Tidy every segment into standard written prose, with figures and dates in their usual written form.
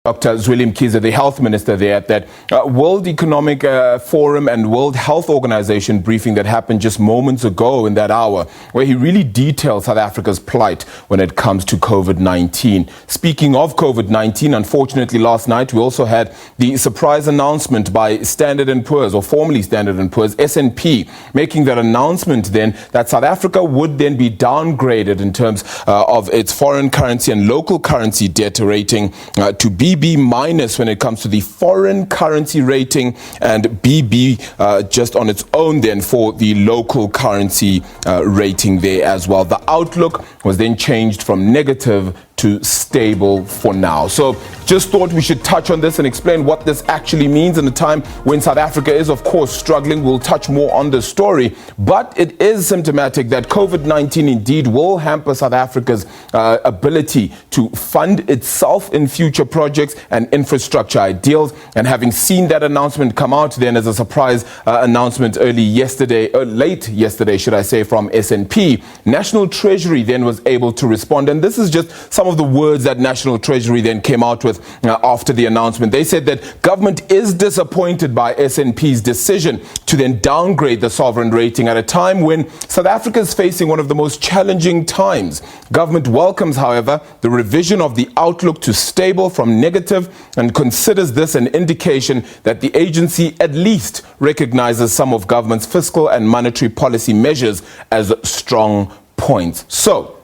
Dr. Lumkile, the health minister there at that World Economic Forum and World Health Organization briefing that happened just moments ago in that hour, where he really detailed South Africa's plight when it comes to COVID-19. Speaking of COVID-19, unfortunately last night we also had the surprise announcement by Standard & Poor's, or formerly Standard & Poor's, S&P, making that announcement then that South Africa would then be downgraded in terms of its foreign currency and local currency debt rating to BB- when it comes to the foreign currency rating, and BB just on its own then for the local currency rating there as well. The outlook was then changed from negative to stable for now. So just thought we should touch on this and explain what this actually means in a time when South Africa is, of course, struggling. We'll touch more on this story, but it is symptomatic that COVID-19 indeed will hamper South Africa's ability to fund itself in future projects and infrastructure ideals. And having seen that announcement come out then as a surprise announcement late yesterday, should I say, from S&P, National Treasury then was able to respond. And this is just some of the words that National Treasury then came out with after the announcement. They said that government is disappointed by S&P's decision to then downgrade the sovereign rating at a time when South Africa is facing one of the most challenging times. Government welcomes, however, the revision of the outlook to stable from negative and considers this an indication that the agency at least recognizes some of government's fiscal and monetary policy measures as strong points. So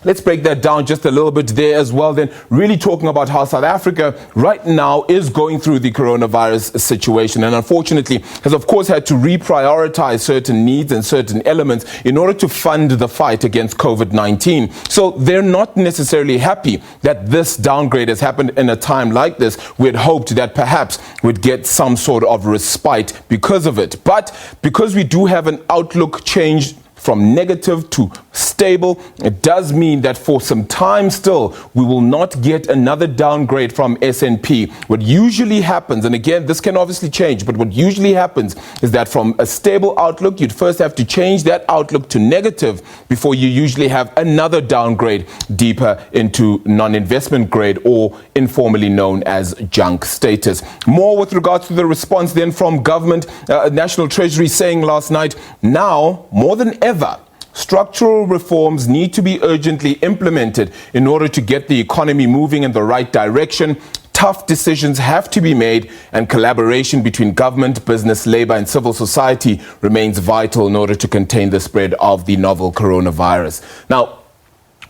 let's break that down just a little bit there as well, then really talking about how South Africa right now is going through the coronavirus situation, and unfortunately has of course had to reprioritize certain needs and certain elements in order to fund the fight against COVID-19. So they're not necessarily happy that this downgrade has happened in a time like this. We had hoped that perhaps we'd get some sort of respite because of it. But because we do have an outlook change from negative to stable, it does mean that for some time still we will not get another downgrade from S&P. What usually happens, and again this can obviously change, but what usually happens is that from a stable outlook you'd first have to change that outlook to negative before you usually have another downgrade deeper into non-investment grade, or informally known as junk status. More with regards to the response then from government, National Treasury saying last night, now more than ever, structural reforms need to be urgently implemented in order to get the economy moving in the right direction. Tough decisions have to be made, and collaboration between government, business, labor, and civil society remains vital in order to contain the spread of the novel coronavirus. Now,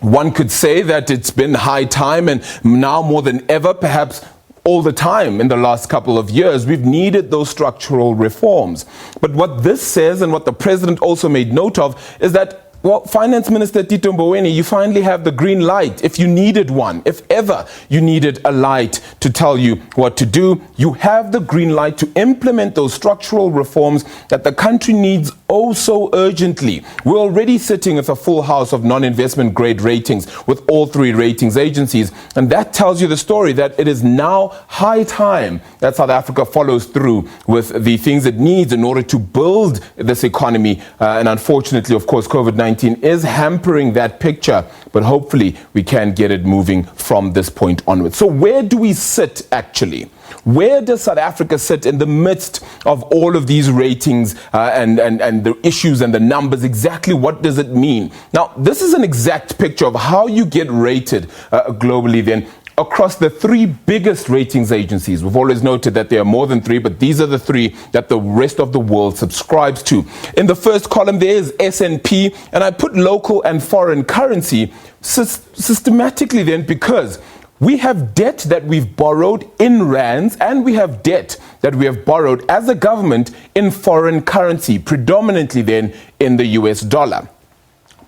one could say that it's been high time, and now more than ever, perhaps all the time in the last couple of years, we've needed those structural reforms. But what this says, and what the president also made note of, is that, well, Finance Minister Tito Mboweni, you finally have the green light. If you needed one, if ever you needed a light to tell you what to do, you have the green light to implement those structural reforms that the country needs oh so urgently. We're already sitting with a full house of non-investment grade ratings with all three ratings agencies, and that tells you the story that it is now high time that South Africa follows through with the things it needs in order to build this economy. And unfortunately, of course, COVID-19 is hampering that picture, but hopefully we can get it moving from this point onwards. So where do we sit actually? Where does South Africa sit in the midst of all of these ratings and the issues and the numbers? Exactly what does it mean? Now, this is an exact picture of how you get rated globally then across the three biggest ratings agencies. We've always noted that there are more than three, but these are the three that the rest of the world subscribes to. In the first column there is S&P, and I put local and foreign currency systematically then because we have debt that we've borrowed in rands, and we have debt that we have borrowed as a government in foreign currency, predominantly then in the US dollar.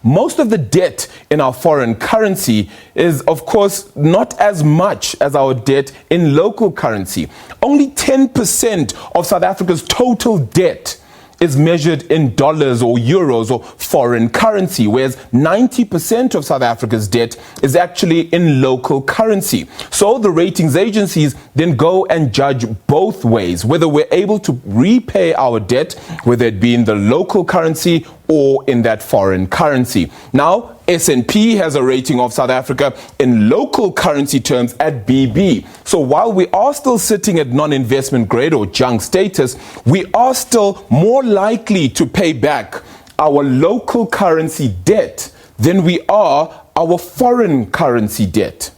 Most of the debt in our foreign currency is, of course, not as much as our debt in local currency. Only 10% of South Africa's total debt is measured in dollars or euros or foreign currency, whereas 90% of South Africa's debt is actually in local currency. So the ratings agencies then go and judge both ways, whether we're able to repay our debt, whether it be in the local currency or in that foreign currency. Now, S&P has a rating of South Africa in local currency terms at BB. So while we are still sitting at non-investment grade or junk status, we are still more likely to pay back our local currency debt than we are our foreign currency debt.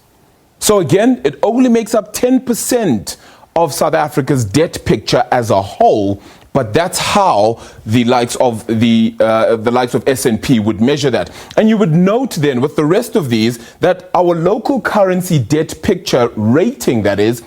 So again, it only makes up 10% of South Africa's debt picture as a whole, but that's how the likes of S&P would measure that. And you would note then with the rest of these that our local currency debt picture rating, that is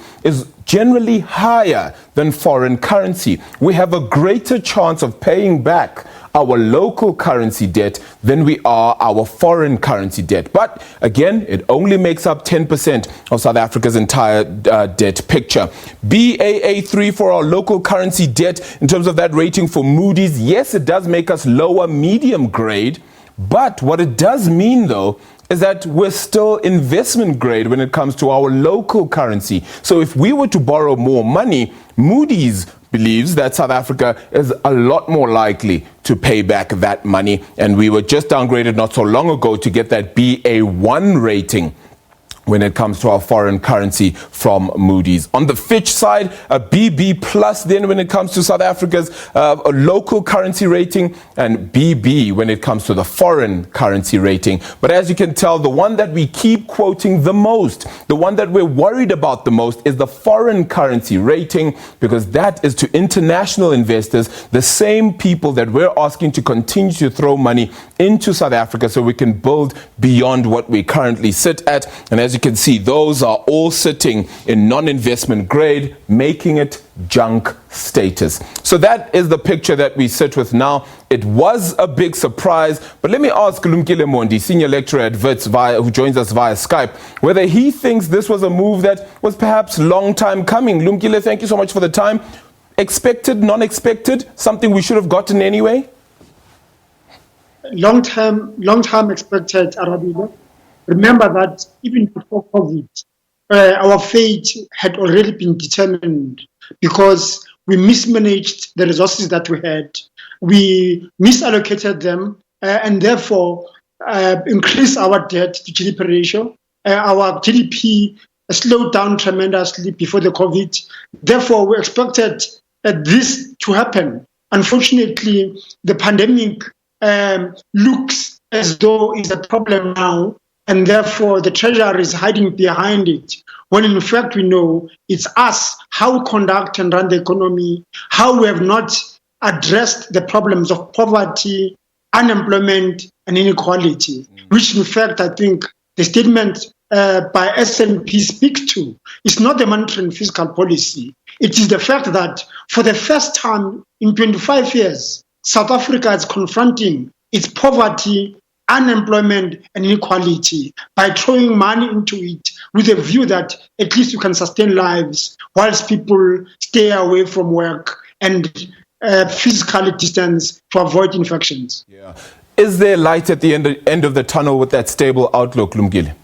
generally higher than foreign currency. We have a greater chance of paying back our local currency debt than we are our foreign currency debt. But again, it only makes up 10% of South Africa's entire debt picture. Baa3 for our local currency debt in terms of that rating for Moody's. Yes, it does make us lower medium grade, but what it does mean though is that we're still investment grade when it comes to our local currency. So if we were to borrow more money, Moody's believes that South Africa is a lot more likely to pay back that money. And we were just downgraded not so long ago to get that BA1 rating when it comes to our foreign currency from Moody's. On the Fitch side, a BB plus then when it comes to South Africa's local currency rating, and BB when it comes to the foreign currency rating. But as you can tell, the one that we keep quoting the most, the one that we're worried about the most is the foreign currency rating, because that is to international investors, the same people that we're asking to continue to throw money into South Africa so we can build beyond what we currently sit at. And as you can see, those are all sitting in non-investment grade, making it junk status. So that is the picture that we sit with now. It was a big surprise, but let me ask Lumkile Mondi, senior lecturer at Wits, who joins us via Skype, whether he thinks this was a move that was perhaps long time coming. Lumkile, thank you so much for the time. Expected, non-expected, something we should have gotten anyway? Long time expected, Arabile. Remember that even before COVID, our fate had already been determined because we mismanaged the resources that we had. We misallocated them and therefore increased our debt to GDP ratio. Our GDP slowed down tremendously before the COVID. Therefore, we expected this to happen. Unfortunately, the pandemic looks as though it's a problem now, and therefore the treasury is hiding behind it, when in fact we know it's us, how we conduct and run the economy, how we have not addressed the problems of poverty, unemployment, and inequality, which in fact I think the statement by S&P speaks to. It's not the monetary and fiscal policy. It is the fact that for the first time in 25 years, South Africa is confronting its poverty, unemployment, and inequality by throwing money into it with a view that at least you can sustain lives whilst people stay away from work and physically distance to avoid infections. Yeah. Is there light at the end of the tunnel with that stable outlook, Lumkile?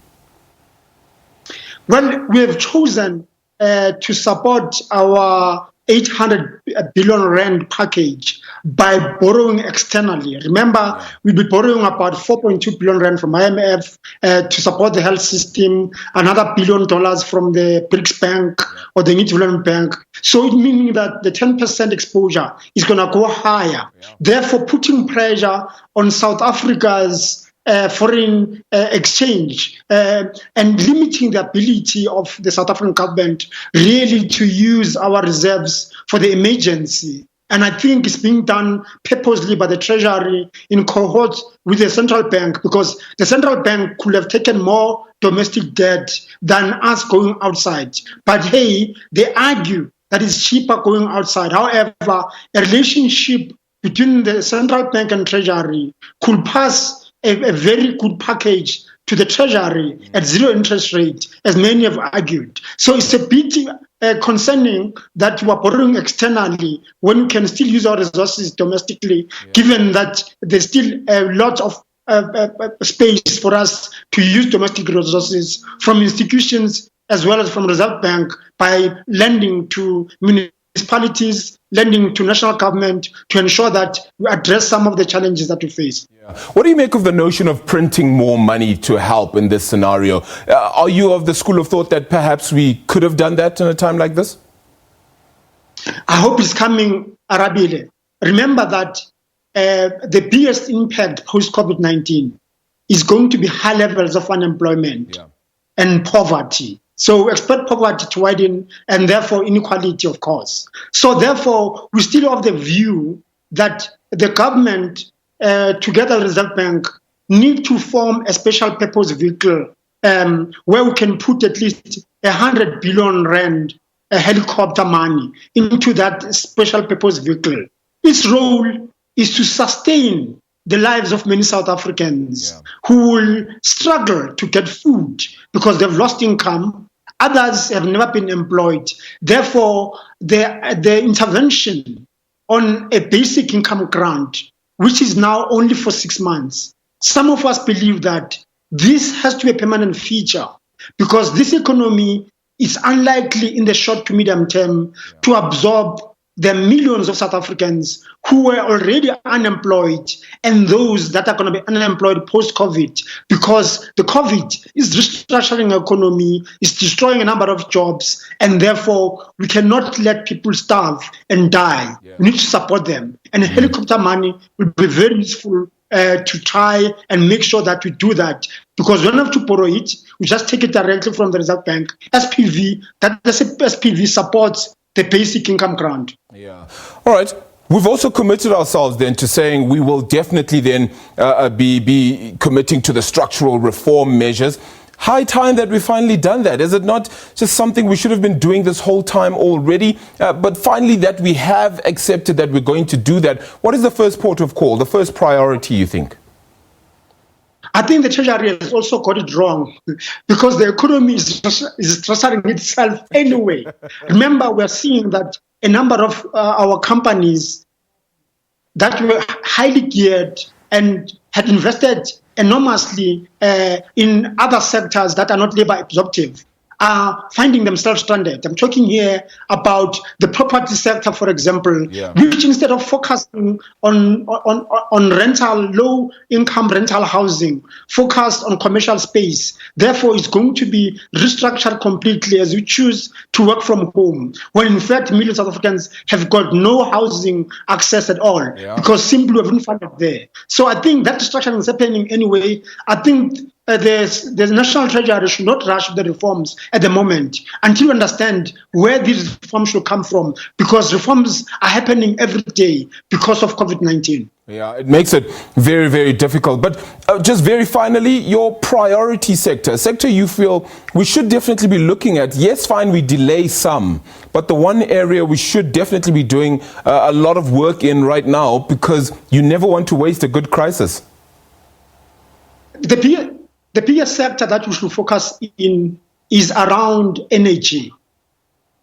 Well, we have chosen to support our 800 billion rand package by borrowing externally. Remember, we'll be borrowing about 4.2 billion rand from IMF to support the health system, another $1 billion from the BRICS Bank or the New Development Bank. So it meaning that the 10% exposure is going to go higher, therefore putting pressure on South Africa's foreign exchange and limiting the ability of the South African government really to use our reserves for the emergency. And I think it's being done purposely by the Treasury in cohort with the central bank, because the central bank could have taken more domestic debt than us going outside. But hey, they argue that it's cheaper going outside. However, a relationship between the central bank and Treasury could pass a very good package to the Treasury at zero interest rate, as many have argued. So it's a bit concerning that we are borrowing externally when we can still use our resources domestically, given that there's still a lot of space for us to use domestic resources from institutions as well as from Reserve Bank by lending to municipalities, lending to national government to ensure that we address some of the challenges that we face. Yeah. What do you make of the notion of printing more money to help in this scenario? Are you of the school of thought that perhaps we could have done that in a time like this? I hope it's coming, Arabile. Remember that the biggest impact post-COVID-19 is going to be high levels of unemployment and poverty. So expect poverty to widen and therefore inequality, of course. So therefore, we still have the view that the government, together with the Reserve Bank, need to form a special purpose vehicle where we can put at least 100 billion rand helicopter money into that special purpose vehicle. Its role is to sustain the lives of many South Africans who will struggle to get food because they've lost income. Others have never been employed. Therefore, the intervention on a basic income grant, which is now only for 6 months, some of us believe that this has to be a permanent feature because this economy is unlikely in the short to medium term to absorb the millions of South Africans who were already unemployed and those that are going to be unemployed post-COVID, because the COVID is restructuring the economy, is destroying a number of jobs, and therefore we cannot let people starve and die. We need to support them. And helicopter money will be very useful to try and make sure that we do that, because we don't have to borrow it. We just take it directly from the Reserve Bank. SPV, that the SPV supports the basic income grant. Yeah. All right. We've also committed ourselves then to saying we will definitely then be committing to the structural reform measures. High time that we've finally done that. Is it not just something we should have been doing this whole time already? But finally that we have accepted that we're going to do that. What is the first port of call, the first priority, you think? I think the Treasury has also got it wrong because the economy is structuring itself anyway. Remember, we're seeing that a number of our companies that were highly geared and had invested enormously in other sectors that are not labor absorptive are finding themselves stranded. I'm talking here about the property sector, for example, which instead of focusing on rental, low-income rental housing, focused on commercial space, therefore is going to be restructured completely as we choose to work from home, when in fact millions of Africans have got no housing access at all because simply we haven't found it there. So I think that restructuring is happening anyway. I think the National Treasury should not rush the reforms at the moment until we understand where these reforms should come from, because reforms are happening every day because of COVID-19. Yeah, it makes it very, very difficult. But just very finally, your priority sector you feel we should definitely be looking at. Yes, fine, we delay some, but the one area we should definitely be doing a lot of work in right now, because you never want to waste a good crisis. The biggest sector that we should focus in is around energy,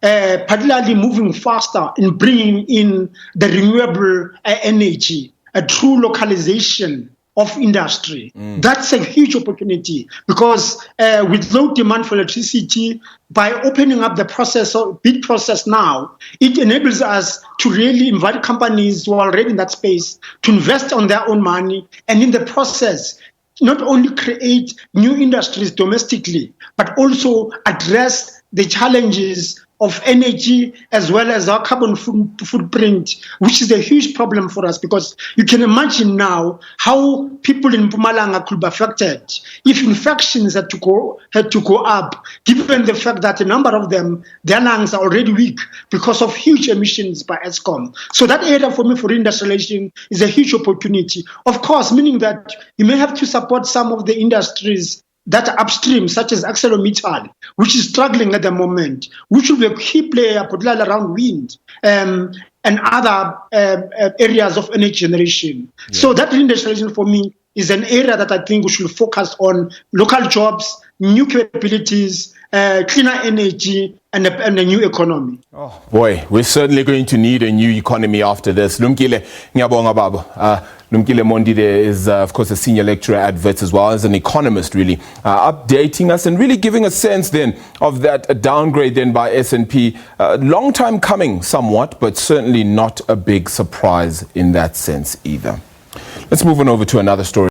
particularly moving faster in bringing in the renewable energy, a true localization of industry. That's a huge opportunity because with low demand for electricity, by opening up the process or bid process now, it enables us to really invite companies who are already in that space to invest on their own money, and in the process not only create new industries domestically, but also address the challenges of energy as well as our carbon footprint, which is a huge problem for us, because you can imagine now how people in Mpumalanga could be affected if infections had to go up, given the fact that a number of them, their lungs are already weak because of huge emissions by Eskom. So that area for me for industrialization is a huge opportunity. Of course, meaning that you may have to support some of the industries that are upstream, such as ArcelorMittal, which is struggling at the moment, which will be a key player, particularly around wind and other areas of energy generation. So that industrialization for me is an area that I think we should focus on local jobs, new capabilities, cleaner energy, and a new economy. Oh boy, we're certainly going to need a new economy after this. Lumkile, ngiyabonga baba. Lumkile Mondi there is, of course, a senior lecturer at Wits as well as an economist, really updating us and really giving a sense then of that downgrade then by S&P. Long time coming somewhat, but certainly not a big surprise in that sense either. Let's move on over to another story.